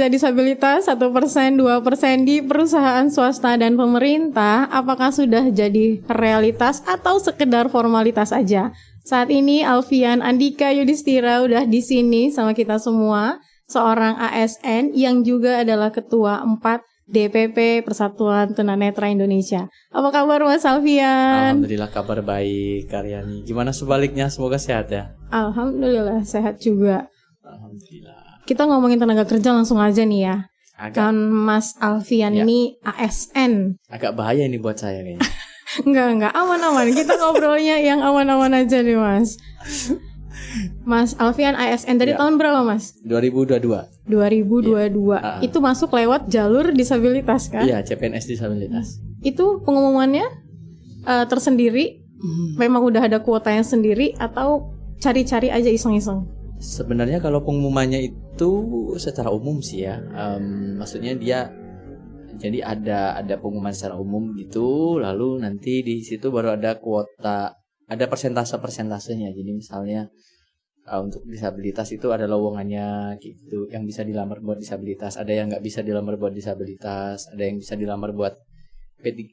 Disabilitas 1%, 2% di perusahaan swasta dan pemerintah, apakah sudah jadi realitas atau sekedar formalitas aja? Saat ini Alfian Andika Yudhistira udah di sini sama kita semua, seorang ASN yang juga adalah ketua 4 DPP Persatuan Tunanetra Indonesia. Apa kabar Mas Alfian? Alhamdulillah kabar baik, Karyani. Gimana sebaliknya? Semoga sehat ya. Alhamdulillah sehat juga. Alhamdulillah. Kita ngomongin tenaga kerja langsung aja nih ya. Kan Mas Alfian ini ASN. Agak bahaya ini buat saya kayaknya. Enggak, aman-aman. Kita ngobrolnya yang aman-aman aja nih Mas. Mas Alfian ASN dari tahun berapa Mas? 2022. 2022. Itu masuk lewat jalur disabilitas kan? Iya, CPNS disabilitas. Itu pengumumannya tersendiri? Memang udah ada kuotanya sendiri atau cari-cari aja iseng-iseng? Sebenarnya kalau pengumumannya itu secara umum sih ya, maksudnya dia jadi ada pengumuman secara umum gitu, lalu nanti di situ baru ada kuota, ada persentasenya. Jadi misalnya untuk disabilitas itu ada lowongannya gitu, yang bisa dilamar buat disabilitas, ada yang nggak bisa dilamar buat disabilitas, ada yang bisa dilamar buat P3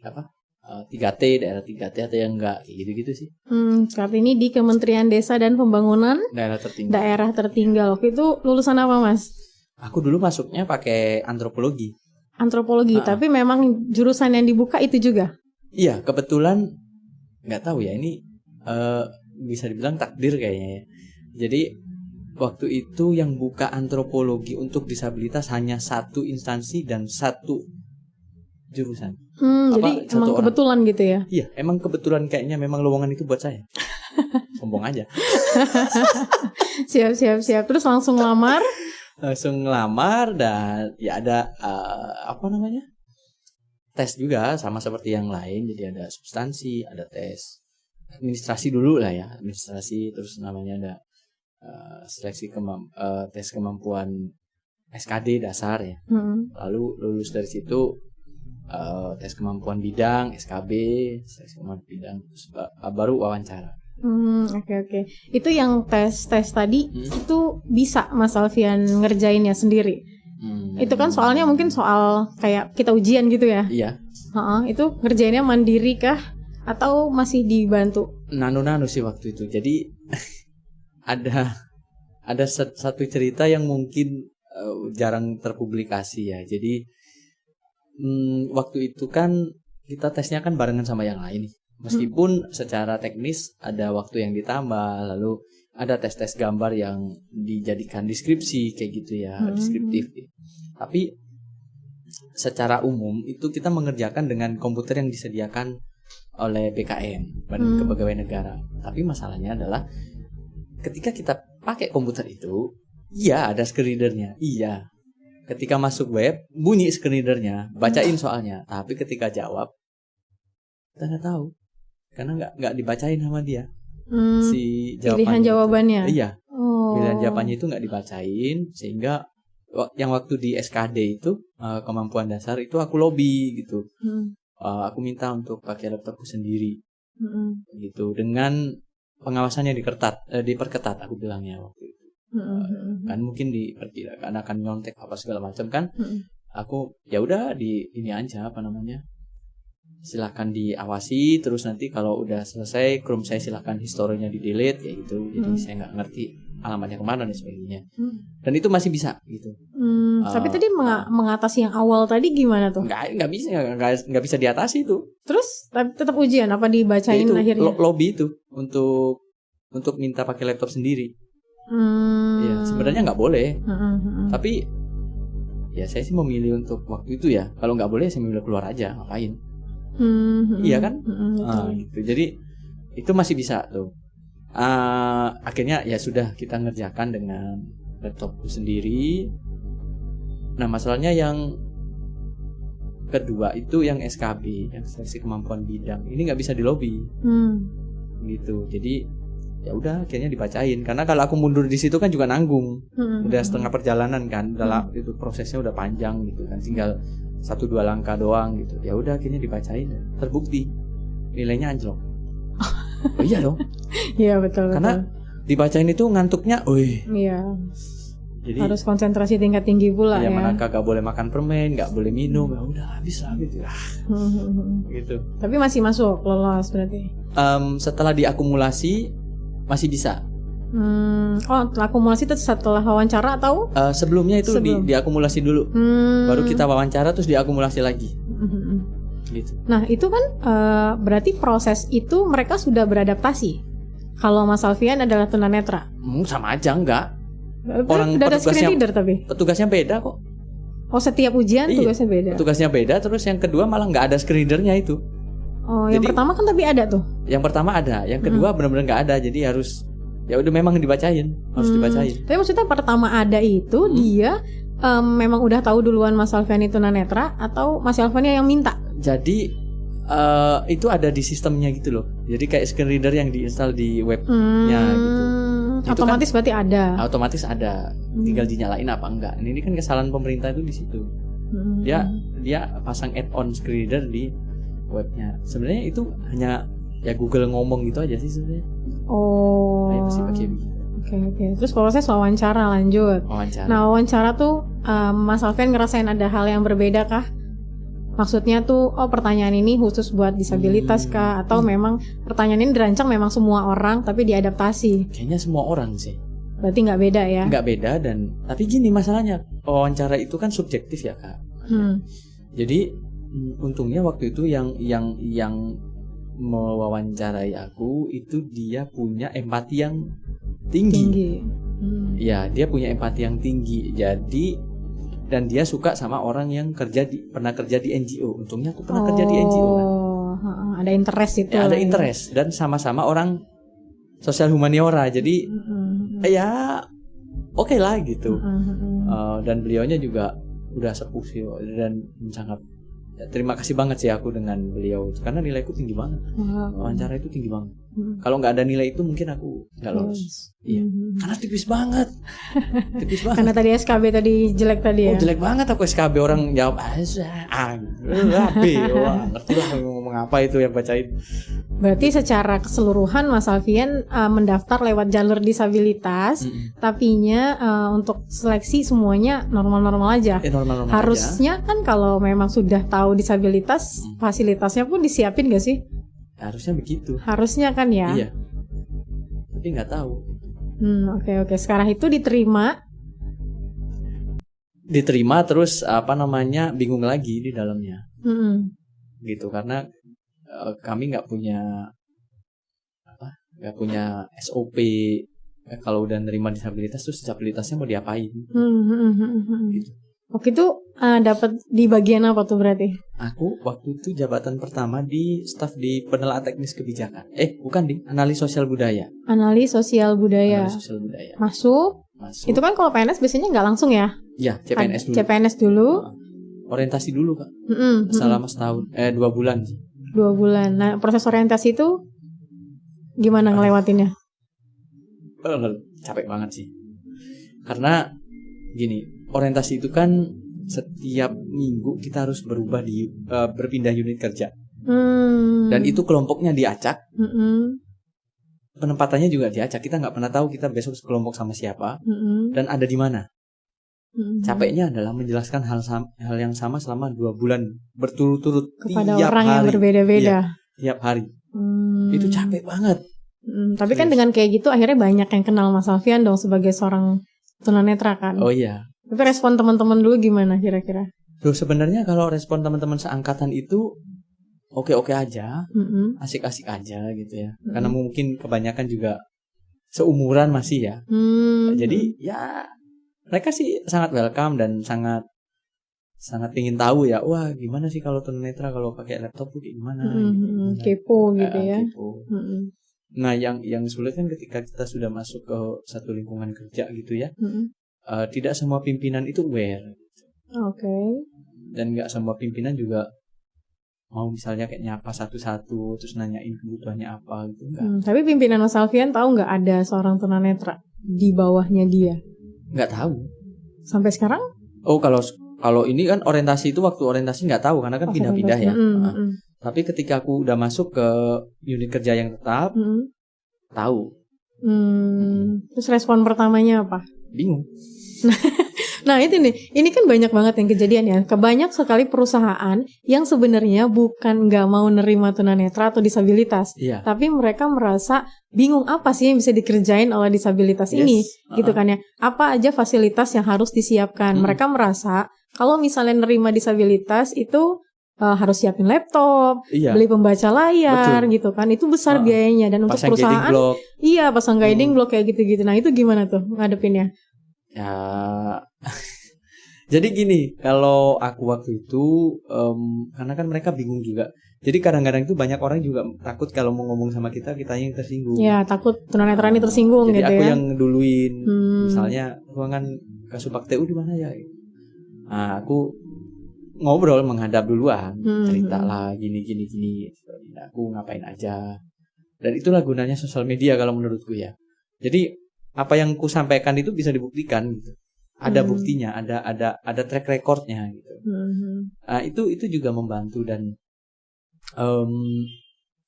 3T, daerah 3T atau yang enggak, gitu-gitu sih. Saat ini di Kementerian Desa dan Pembangunan Daerah Tertinggal. Waktu itu lulusan apa Mas? Aku dulu masuknya pakai antropologi. Tapi memang jurusan yang dibuka itu juga? Iya, kebetulan nggak tahu ya, ini bisa dibilang takdir kayaknya ya. Jadi waktu itu yang buka antropologi untuk disabilitas hanya satu instansi dan satu jurusan. Jadi emang kebetulan gitu ya? Iya, emang kebetulan kayaknya memang lowongan itu buat saya. Sombong aja. Siap. Terus langsung lamar? Langsung ngelamar dan ya ada tes juga sama seperti yang lain. Jadi ada substansi, ada tes administrasi dulu lah ya, terus namanya ada seleksi tes kemampuan SKD dasar ya. Lalu lulus dari situ tes kemampuan bidang, SKB, tes kemampuan bidang, terus baru wawancara. Oke. Itu yang tes tadi itu bisa Mas Alfian ngerjainnya sendiri. Itu kan soalnya mungkin soal kayak kita ujian gitu ya. Iya. Itu ngerjainnya mandiri kah atau masih dibantu? Nano sih waktu itu. Jadi ada satu cerita yang mungkin jarang terpublikasi ya. Jadi waktu itu kan kita tesnya kan barengan sama yang lain nih. Meskipun secara teknis ada waktu yang ditambah, lalu ada tes-tes gambar yang dijadikan deskripsi kayak gitu ya, deskriptif. Tapi secara umum itu kita mengerjakan dengan komputer yang disediakan oleh BKN, Badan Kepegawaian Negara. Tapi masalahnya adalah ketika kita pakai komputer itu, iya ada screen reader-nya, iya. Ketika masuk web, bunyi screen reader-nya, bacain soalnya. Tapi ketika jawab, kita nggak tahu. Karena nggak dibacain sama dia. Si pilihan jawabannya. Iya. Pilihan jawabannya itu nggak dibacain. Sehingga yang waktu di SKD itu, kemampuan dasar itu aku lobby gitu. Aku minta untuk pakai laptopku sendiri. Gitu. Dengan pengawasannya diperketat aku bilangnya waktu itu. Kan mungkin diperkirakan akan nyontek apa segala macam kan. Aku ya udah di ini aja silakan diawasi, terus nanti kalau udah selesai Chrome saya silakan historinya di delete kayak gitu. Jadi saya nggak ngerti alamatnya kemana dan sebagainya. Dan itu masih bisa gitu. Tapi tadi mengatasi yang awal tadi gimana tuh? Nggak bisa diatasi itu. Terus tetap ujian apa dibacain itu, akhirnya? Lobby itu untuk minta pakai laptop sendiri. Ya sebenarnya nggak boleh, tapi ya saya sih memilih untuk waktu itu ya. Kalau nggak boleh saya memilih keluar aja, ngapain? Iya kan? Gitu. Jadi itu masih bisa tuh. Akhirnya ya sudah kita ngerjakan dengan laptopku sendiri. Nah masalahnya yang kedua itu yang SKB, yang seleksi kemampuan bidang, ini nggak bisa di lobby. Gitu. Jadi ya udah akhirnya dibacain, karena kalau aku mundur di situ kan juga nanggung. Udah setengah perjalanan kan, itu prosesnya udah panjang gitu kan, tinggal 1-2 langkah doang gitu. Ya udah akhirnya dibacain, terbukti nilainya anjlok. Oh iya dong. Iya betul. Karena dibacain itu ngantuknya, iya. Jadi harus konsentrasi tingkat tinggi pula ya. mana kagak boleh makan permen, nggak boleh minum, ya udah habis lah gitu. Gitu. Tapi masih masuk, lolos berarti. Setelah diakumulasi masih bisa. Oh, akumulasi itu setelah wawancara atau? Sebelumnya itu diakumulasi dulu, baru kita wawancara terus diakumulasi lagi. Gitu. Nah itu kan berarti proses itu mereka sudah beradaptasi. Kalau Mas Alfian adalah tunanetra. Sama aja enggak. Orang udah ada screen leader tapi petugasnya beda kok. Oh, setiap ujian tugasnya beda. Petugasnya beda, terus yang kedua malah nggak ada screen leadernya itu. Oh, yang pertama kan tapi ada tuh. Yang pertama ada, yang kedua benar-benar nggak ada, jadi harus ya udah memang dibacain, harus dibacain. Tapi maksudnya pertama ada itu dia memang udah tahu duluan Mas Alfian itu tunanetra atau Mas Alfian yang minta? Jadi itu ada di sistemnya gitu loh. Jadi kayak screen reader yang diinstal di webnya gitu. Itu otomatis kan, berarti ada. Otomatis ada. Tinggal dinyalain apa enggak. Ini kan kesalahan pemerintah itu di situ. Dia pasang add-on screen reader di webnya. Sebenarnya itu hanya ya Google ngomong gitu aja sih sebenarnya. Oh. Kayak masih pakai begitu. Oke. Terus proses wawancara lanjut. Nah, wawancara tuh Mas Alfian ngerasain ada hal yang berbeda kah? Maksudnya tuh, pertanyaan ini khusus buat disabilitas kah? Atau memang pertanyaan ini dirancang memang semua orang tapi diadaptasi? Kayaknya semua orang sih. Berarti nggak beda ya? Nggak beda tapi gini masalahnya, wawancara itu kan subjektif ya Kak. Jadi untungnya waktu itu yang mewawancarai aku itu dia punya empati yang tinggi. Ya, dia punya empati yang tinggi. Dan dia suka sama orang yang pernah kerja di NGO. Untungnya aku pernah kerja di NGO kan. Ada interest itu. Ya, ada interest dan sama-sama orang sosial humaniora. Jadi ya oke lah gitu. Dan beliaunya juga udah sepuh sih dan sangat terima kasih banget sih aku dengan beliau karena nilaiku tinggi banget. Wawancara itu tinggi banget. Kalau nggak ada nilai itu mungkin aku nggak lolos. Iya. Karena tipis banget. Karena tadi SKB tadi jelek tadi ya. Jelek banget aku SKB, orang jawab B. Wah, ngerti lah ngomong apa itu yang bacain. Berarti secara keseluruhan Mas Alfian mendaftar lewat jalur disabilitas, tapinya untuk seleksi semuanya normal-normal aja. Normal-normal harusnya aja. Kan kalau memang sudah tahu disabilitas, fasilitasnya pun disiapin gak sih? Harusnya begitu. Harusnya kan ya. Iya. Tapi nggak tahu. Oke. Sekarang itu diterima terus bingung lagi di dalamnya. Gitu karena kami nggak punya SOP kalau udah nerima disabilitas terus disabilitasnya mau diapain. Gitu. Waktu itu dapat di bagian apa tuh berarti? Aku waktu itu jabatan pertama di staf di penelaah teknis kebijakan. Bukan di analis sosial budaya. Analis sosial budaya. Masuk. Itu kan kalau PNS biasanya nggak langsung ya? Ya, CPNS dulu. CPNS dulu. Orientasi dulu Kak. Selama setahun, 2 bulan sih. 2 bulan. Nah, proses orientasi itu gimana ngelewatinnya? Capek banget sih. Karena gini, orientasi itu kan setiap minggu kita harus berpindah unit kerja. Dan itu kelompoknya diacak. Penempatannya juga diacak. Kita nggak pernah tahu kita besok kelompok sama siapa dan ada di mana. Capeknya adalah menjelaskan hal yang sama selama 2 bulan berturut-turut kepada tiap orang hari. Yang berbeda-beda. Tiap hari. Itu capek banget. Tapi kan dengan kayak gitu akhirnya banyak yang kenal Mas Alfian dong sebagai seorang tunanetra kan. Oh iya. Tapi respon teman-teman dulu gimana kira-kira? Sebenarnya kalau respon teman-teman seangkatan itu oke-oke aja, asik-asik aja gitu ya. Karena mungkin kebanyakan juga seumuran masih ya. Jadi ya mereka sih sangat welcome dan sangat ingin tahu ya. Wah, gimana sih kalau tunanetra kalau pakai laptop tuh gimana? Kepo gitu ya. Kepo. Nah, yang sulit kan ketika kita sudah masuk ke satu lingkungan kerja gitu ya. Tidak semua pimpinan itu aware. Oke. Dan nggak semua pimpinan juga mau misalnya kayak nyapa satu-satu terus nanyain kebutuhannya apa gitu enggak. Tapi pimpinan Mas Alfian tahu nggak ada seorang tunanetra di bawahnya dia? Nggak tahu. Sampai sekarang? Oh, kalau ini kan orientasi itu waktu orientasi nggak tahu karena kan pindah-pindah ya. Tapi ketika aku udah masuk ke unit kerja yang tetap, tahu. Terus respon pertamanya apa? Bingung. Nah itu nih, ini kan banyak banget yang kejadian ya. Kebanyak sekali perusahaan yang sebenarnya bukan nggak mau nerima tunanetra atau disabilitas, Iya. tapi mereka merasa bingung apa sih yang bisa dikerjain oleh disabilitas ini, gitu kan ya. Apa aja fasilitas yang harus disiapkan. Mereka merasa kalau misalnya nerima disabilitas itu harus siapin laptop, beli pembaca layar, gitu kan. Itu besar biayanya dan untuk perusahaan, pasang guiding block kayak gitu-gitu. Nah itu gimana tuh ngadepinnya? Ya, jadi gini, kalau aku waktu itu, karena kan mereka bingung juga. Jadi kadang-kadang itu banyak orang juga takut kalau mau ngomong sama kita yang tersinggung. Ya, takut tunanetra ini tersinggung jadi gitu ya. Jadi aku yang duluin, misalnya ruangan Kasubag TU di mana ya? Nah, aku ngobrol menghadap duluan, cerita lah gini. Aku ngapain aja. Dan itulah gunanya sosial media kalau menurutku ya. Jadi apa yang ku sampaikan itu bisa dibuktikan gitu. Ada buktinya, ada track recordnya gitu. Nah, itu juga membantu dan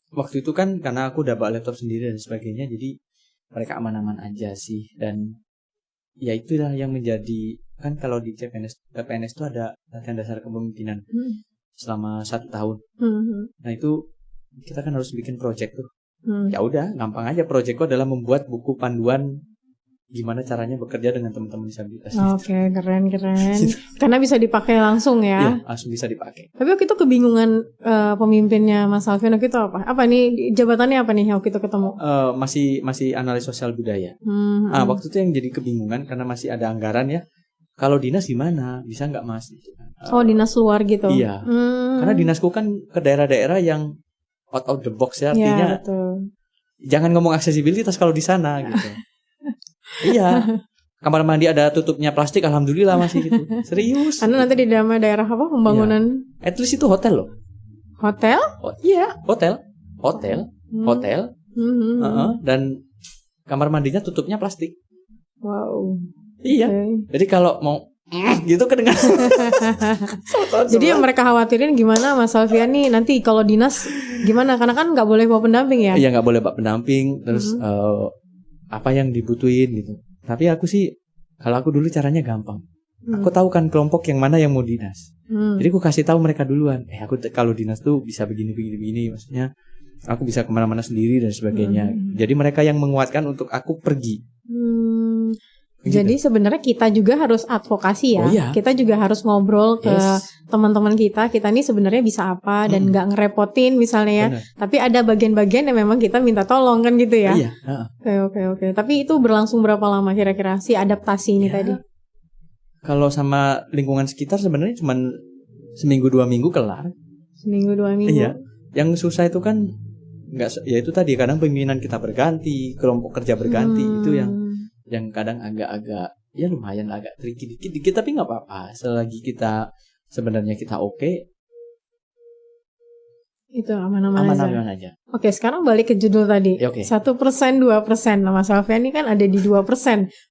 waktu itu kan karena aku udah bawa laptop sendiri dan sebagainya, jadi mereka aman-aman aja sih. Dan ya itulah yang menjadi, kan kalau di CPNS itu ada latihan dasar kepemimpinan selama 1 tahun. Nah itu kita kan harus bikin project tuh. Ya udah, gampang aja. Projectku adalah membuat buku panduan gimana caranya bekerja dengan teman-teman disabilitas. Oke, keren. Karena bisa dipakai langsung ya. Iya, langsung bisa dipakai. Tapi waktu itu kebingungan pemimpinnya Mas Alfian waktu itu apa? Apa nih jabatannya apa nih waktu itu ketemu? Masih analis sosial budaya. Waktu itu yang jadi kebingungan karena masih ada anggaran ya. Kalau dinas gimana? Bisa nggak Mas? Dinas luar gitu. Iya. Karena dinasku kan ke daerah-daerah yang out of the box ya, artinya. Ya, betul. Jangan ngomong aksesibilitas kalau di sana gitu. Iya, kamar mandi ada tutupnya plastik, alhamdulillah masih gitu. Serius. Karena nanti di daerah apa pembangunan? At least itu hotel loh. Hotel? Iya, hotel. Dan kamar mandinya tutupnya plastik. Wow. Iya. Jadi kalau mau gitu kedengaran. Jadi yang mereka khawatirin gimana Mas Alfian nih nanti kalau dinas gimana? Karena kan nggak boleh bawa pendamping ya? Iya, nggak boleh bawa pendamping. Terus apa yang dibutuhin gitu. Tapi aku sih, kalau aku dulu caranya gampang. Aku tahu kan kelompok yang mana yang mau dinas. Jadi aku kasih tahu mereka duluan. Aku kalau dinas tuh bisa begini. Maksudnya aku bisa kemana-mana sendiri dan sebagainya. Jadi mereka yang menguatkan untuk aku pergi. Jadi sebenarnya kita juga harus advokasi ya. Oh, iya. Kita juga harus ngobrol ke teman-teman kita nih sebenarnya bisa apa dan nggak ngerepotin misalnya ya. Bener. Tapi ada bagian-bagian yang memang kita minta tolong kan gitu ya. Iya. Oke. Tapi itu berlangsung berapa lama kira-kira si adaptasi ini tadi? Kalau sama lingkungan sekitar sebenarnya cuma 1-2 minggu kelar. 1-2 minggu. Iya. Yang susah itu kan nggak, ya itu tadi kadang pimpinan kita berganti, kelompok kerja berganti, itu yang kadang agak-agak ya lumayan agak tricky dikit tapi nggak apa-apa selagi kita sebenarnya kita oke. Itu aman-aman aja. Oke, sekarang balik ke judul tadi. 1%, 2%. Nah, Mas Alfian ini kan ada di 2%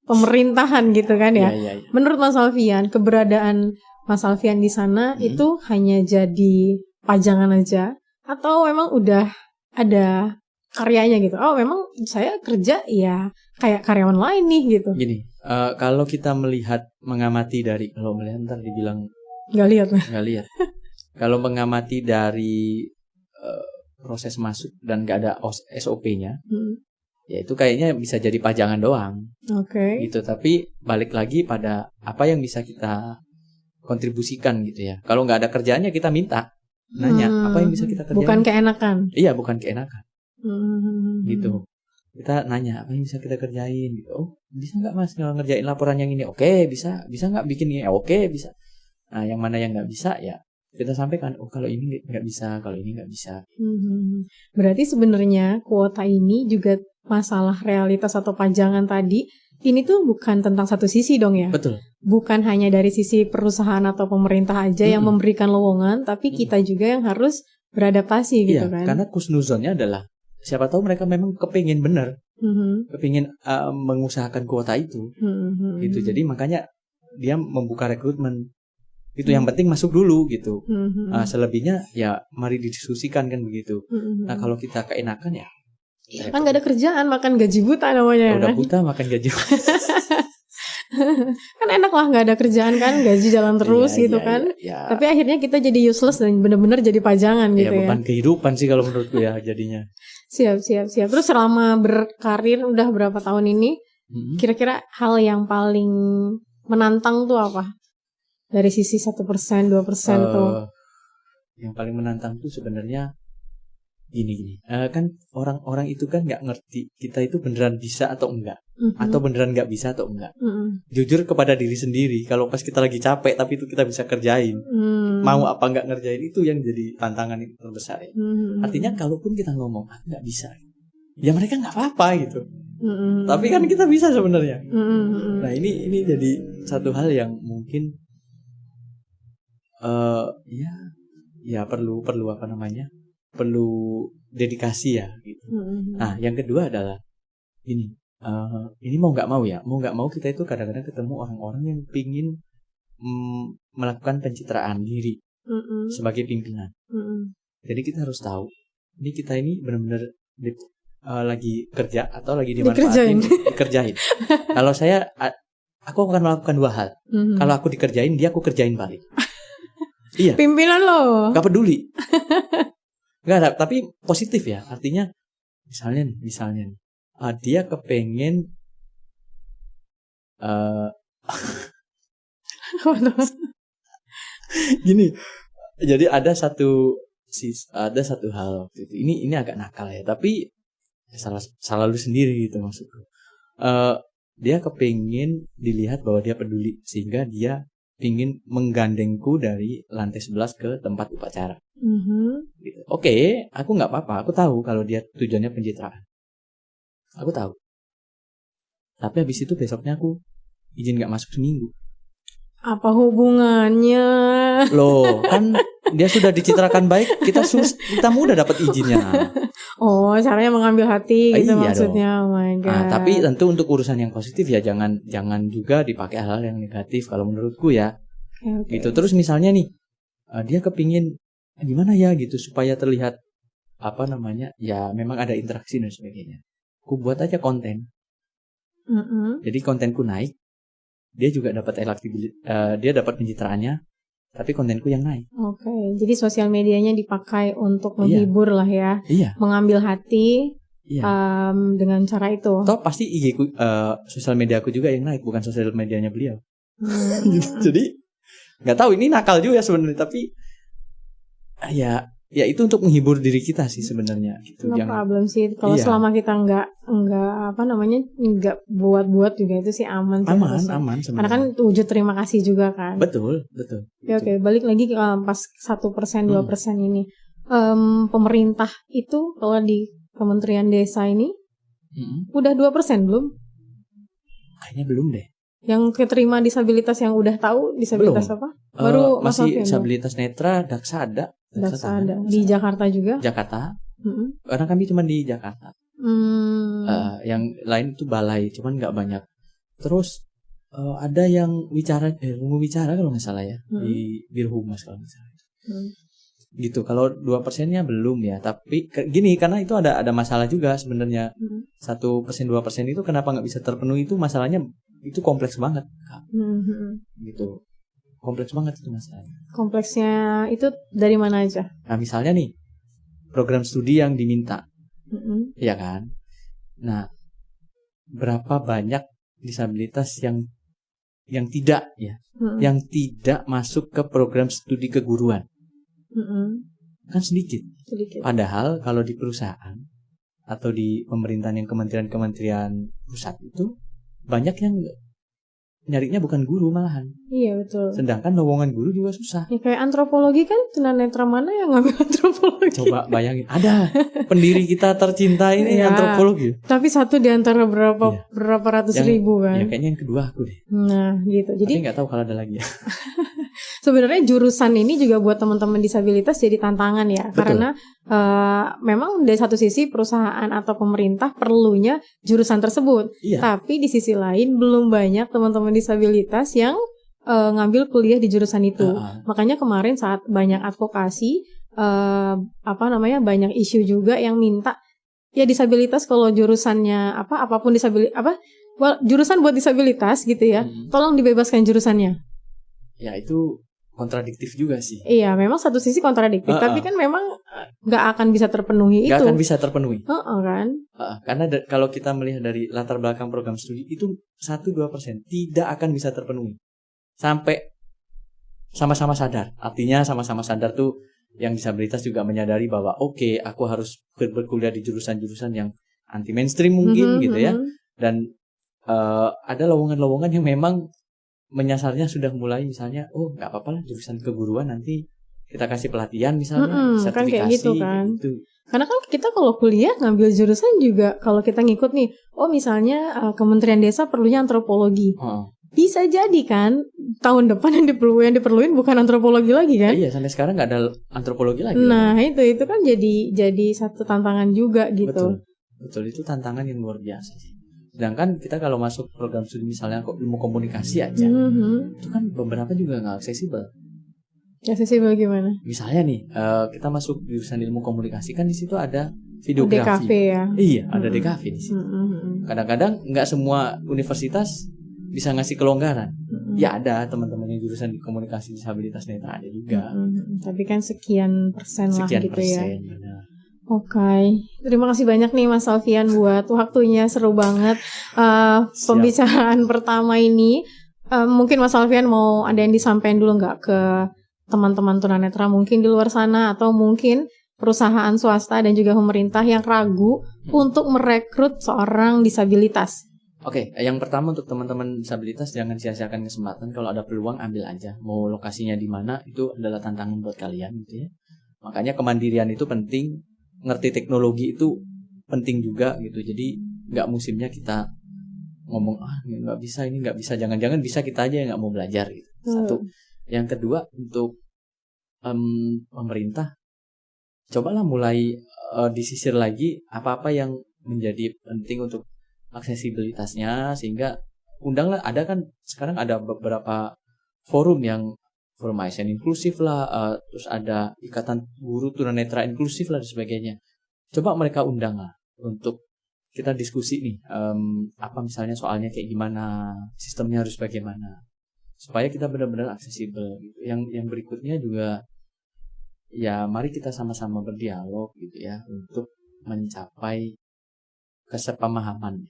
pemerintahan gitu kan ya. Iya. Menurut Mas Alfian, keberadaan Mas Alfian di sana itu hanya jadi pajangan aja atau memang udah ada karyanya gitu? Oh, memang saya kerja ya kayak karyawan lain nih gitu. Gini, kalau kita mengamati dari, kalau melihat ntar dibilang nggak lihat. Kalau mengamati dari proses masuk dan nggak ada SOP-nya, ya itu kayaknya bisa jadi pajangan doang. Oke. Gitu. Tapi balik lagi pada apa yang bisa kita kontribusikan gitu ya. Kalau nggak ada kerjaannya kita minta, nanya apa yang bisa kita kerjain. Bukan keenakan. Iya, bukan keenakan. Gitu. Kita nanya apa yang bisa kita kerjain gitu. Oh, bisa nggak Mas ngerjain laporan yang ini? Oke, bisa nggak bikin ini? Oke, bisa. Nah, yang mana yang nggak bisa ya kita sampaikan. Oh, kalau ini nggak bisa, kalau ini nggak bisa. Berarti sebenarnya kuota ini juga masalah realitas atau pajangan tadi ini tuh bukan tentang satu sisi dong ya? Betul. Bukan hanya dari sisi perusahaan atau pemerintah aja yang memberikan lowongan, tapi kita juga yang harus beradaptasi gitu kan? Karena kusnuzonnya adalah siapa tahu mereka memang kepingin benar, kepingin mengusahakan kuota itu, gitu. Jadi makanya dia membuka rekrutmen. Itu yang penting masuk dulu gitu. Selebihnya ya mari didiskusikan kan begitu. Nah kalau kita keenakan ya Ya kan nggak ada kerjaan, makan gaji buta namanya. Udah Kan? buta makan gaji. Kan enak lah nggak ada kerjaan kan, gaji jalan terus Iya, gitu iya, kan. iya, iya. Tapi akhirnya kita jadi useless dan benar-benar jadi pajangan Ya gitu ya. beban kehidupan sih kalau menurutku ya jadinya. Siap. Terus selama berkarir udah berapa tahun ini, kira-kira hal yang paling menantang tuh apa? Dari sisi 1%, 2% tuh. Yang paling menantang tuh sebenarnya gini. Kan orang-orang itu kan nggak ngerti kita itu beneran bisa atau enggak, atau beneran nggak bisa atau enggak. Jujur kepada diri sendiri, kalau pas kita lagi capek tapi itu kita bisa kerjain, mau apa nggak ngerjain, itu yang jadi tantangan terbesar ya. Artinya kalaupun kita ngomong aku nggak bisa, ya mereka nggak apa-apa gitu. Tapi kan kita bisa sebenarnya. Nah ini jadi satu hal yang mungkin ya perlu apa namanya, perlu dedikasi ya gitu. Nah yang kedua adalah ini mau nggak mau kita itu kadang-kadang ketemu orang-orang yang pingin melakukan pencitraan diri sebagai pimpinan. Jadi kita harus tahu ini kita ini benar-benar lagi kerja atau lagi dimanfaatin, dikerjain. Kalau aku akan melakukan dua hal. Kalau aku dikerjain, aku kerjain balik. Iya. Pimpinan lo. Gak peduli. Gak ada, tapi positif ya. Artinya misalnya nih, dia kepengen gini. Jadi ada satu hal waktu itu. Ini agak nakal ya, tapi salah lu sendiri gitu maksudku. Dia kepengen dilihat bahwa dia peduli, sehingga dia ingin menggandengku dari lantai 11 ke tempat upacara. Gitu. Oke, aku nggak apa-apa. Aku tahu kalau dia tujuannya pencitraan. Aku tahu. Tapi habis itu besoknya aku izin nggak masuk seminggu. Apa hubungannya? Loh, kan dia sudah dicitrakan baik, kita mudah dapat izinnya. Oh, caranya mengambil hati gitu iya maksudnya. Dong. Oh my God. Tapi tentu untuk urusan yang positif ya jangan juga dipakai hal-hal yang negatif kalau menurutku ya. Okay. Gitu. Terus misalnya nih, dia kepingin gimana ya gitu supaya terlihat apa namanya, ya memang ada interaksi dan sebagainya. Aku buat aja konten. Jadi kontenku naik, dia juga dapat dia dapat pencitraannya, tapi kontenku yang naik. Oke, jadi sosial medianya dipakai untuk menghibur lah ya. Iya. Mengambil hati. Iya. Dengan cara itu. Toh pasti IG-ku, sosial mediaku juga yang naik, bukan sosial medianya beliau. Jadi nggak tahu, ini nakal juga sebenarnya, tapi ya itu untuk menghibur diri kita sih sebenarnya. Gitu. No problem sih. Kalau selama kita nggak buat juga itu sih aman. Aman sebenarnya. Sebenarnya. Karena kan wujud terima kasih juga kan. Betul. Oke, balik lagi ke pas 1%, 2% ini. Pemerintah itu kalau di Kementerian Desa ini udah 2% belum? Kayaknya belum deh. Yang keterima disabilitas yang udah tahu disabilitas belum. Apa? Baru masih disabilitas netra, Daksa ada. Daksa ada. Di Jakarta juga? Jakarta. Karena kami cuma di Jakarta. Yang lain itu balai, cuman nggak banyak. Terus ada yang bicara kalau nggak salah ya, di Birhumas kalau nggak salah. Gitu. Kalau 2%-nya belum ya, tapi gini, karena itu ada masalah juga sebenarnya. 1%, 2% itu kenapa nggak bisa terpenuhi, itu masalahnya itu kompleks banget, Kak. Gitu. Kompleks banget itu masalahnya. Kompleksnya itu dari mana aja? Nah, misalnya nih, program studi yang diminta. Ya kan? Nah, berapa banyak disabilitas yang tidak ya? Yang tidak masuk ke program studi keguruan. Kan sedikit. Padahal kalau di perusahaan atau di pemerintahan yang kementerian pusat itu banyak yang nyarinya bukan guru malahan. Iya, betul. Sedangkan lowongan guru juga susah. Ya kayak antropologi kan, tunanetra mana yang ngambil antropologi? Coba bayangin, ada pendiri kita tercinta ini antropologi. Tapi satu di antara berapa ratus ribu kan? Ya kayaknya yang kedua aku deh. Nah, gitu. Jadi tapi nggak tahu kalau ada lagi ya. Sebenarnya jurusan ini juga buat teman-teman disabilitas jadi tantangan ya. Betul. Karena memang dari satu sisi perusahaan atau pemerintah perlunya jurusan tersebut. Iya. Tapi di sisi lain belum banyak teman-teman disabilitas yang ngambil kuliah di jurusan itu. Makanya kemarin saat banyak advokasi, banyak isu juga yang minta ya disabilitas kalau jurusannya apapun jurusan buat disabilitas gitu ya, tolong dibebaskan jurusannya. Ya itu kontradiktif juga sih. Iya, memang satu sisi kontradiktif, tapi kan memang nggak akan bisa terpenuhi Nggak itu. akan bisa terpenuhi. Kan? Karena kalau kita melihat dari latar belakang program studi itu 1-2% tidak akan bisa terpenuhi. Sampai sama-sama sadar. Artinya sama-sama sadar tuh yang disabilitas juga menyadari bahwa oke, aku harus berkuliah di jurusan-jurusan yang anti mainstream mungkin gitu ya. Dan ada lowongan-lowongan yang memang menyasarnya sudah mulai misalnya nggak apa-apa lah jurusan keguruan, nanti kita kasih pelatihan misalnya sertifikasi kan kayak gitu kan. Gitu. Karena kan kita kalau kuliah ngambil jurusan juga kalau kita ngikut nih, misalnya Kementerian Desa perlunya antropologi. Bisa jadi kan tahun depan yang diperluin bukan antropologi lagi kan? Iya, sampai sekarang nggak ada antropologi lagi. Nah, itu kan jadi satu tantangan juga gitu. Betul, itu tantangan yang luar biasa sih. Sedangkan kita kalau masuk program studi misalnya ilmu komunikasi aja, itu kan beberapa juga nggak aksesibel. Aksesibel gimana? Misalnya nih, kita masuk jurusan ilmu komunikasi kan di situ ada videografi. DKV ya. Iya, ada DKV di situ. Kadang-kadang nggak semua universitas bisa ngasih kelonggaran. Ya ada teman-temannya jurusan di komunikasi disabilitas netra ada juga. Tapi kan sekian persen lah gitu ya. Benar. Oke, terima kasih banyak nih Mas Alfian buat waktunya, seru banget pembicaraan pertama ini. Mungkin Mas Alfian mau ada yang disampaikan dulu nggak ke teman-teman tunanetra mungkin di luar sana, atau mungkin perusahaan swasta dan juga pemerintah yang ragu untuk merekrut seorang disabilitas? Oke, yang pertama untuk teman-teman disabilitas jangan sia-siakan kesempatan, kalau ada peluang ambil aja. Mau lokasinya di mana itu adalah tantangan buat kalian gitu ya. Makanya kemandirian itu penting. Ngerti teknologi itu penting juga gitu. Jadi nggak musimnya kita ngomong ini nggak bisa, jangan-jangan bisa kita aja yang nggak mau belajar gitu. Satu. Yang kedua untuk pemerintah, cobalah mulai disisir lagi apa-apa yang menjadi penting untuk aksesibilitasnya, sehingga undanglah, ada kan sekarang ada beberapa forum ASN inklusif lah, terus ada ikatan guru tunanetra inklusif lah dan sebagainya. Coba mereka undang lah untuk kita diskusi nih, apa misalnya soalnya kayak gimana, sistemnya harus bagaimana, supaya kita benar-benar aksesibel gitu. Yang berikutnya juga ya mari kita sama-sama berdialog gitu ya untuk mencapai kesepemahaman.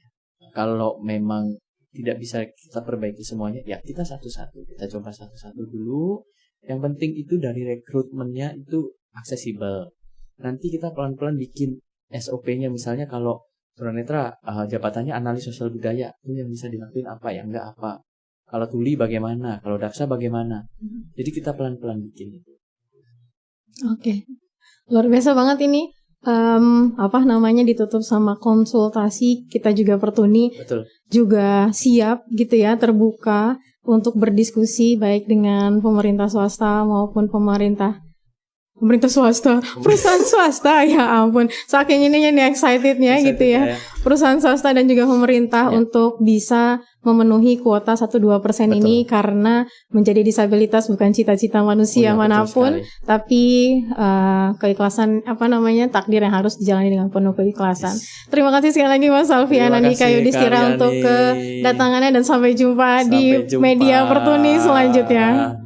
Kalau memang tidak bisa kita perbaiki semuanya, ya kita satu-satu, kita coba satu-satu dulu. Yang penting itu dari rekrutmennya itu aksesibel. Nanti kita pelan-pelan bikin SOP-nya, misalnya kalau tunanetra jabatannya analis sosial budaya, itu yang bisa dilakuin apa, yang enggak apa. Kalau tuli bagaimana, kalau daksa bagaimana. Jadi kita pelan-pelan bikin itu. Oke. Luar biasa banget ini. Ditutup sama konsultasi. Kita juga Pertuni juga siap gitu ya, terbuka untuk berdiskusi baik dengan pemerintah swasta maupun pemerintah swasta, perusahaan swasta, ya ampun, saking ininya nih excitednya gitu ya, perusahaan swasta dan juga pemerintah untuk bisa memenuhi kuota 1-2% ini, karena menjadi disabilitas bukan cita-cita manusia manapun, tapi keikhlasan takdir yang harus dijalani dengan penuh keikhlasan. Terima kasih sekali lagi Mas Alfian Andika Yudhistira untuk kedatangannya, dan sampai jumpa di media Pertuni selanjutnya.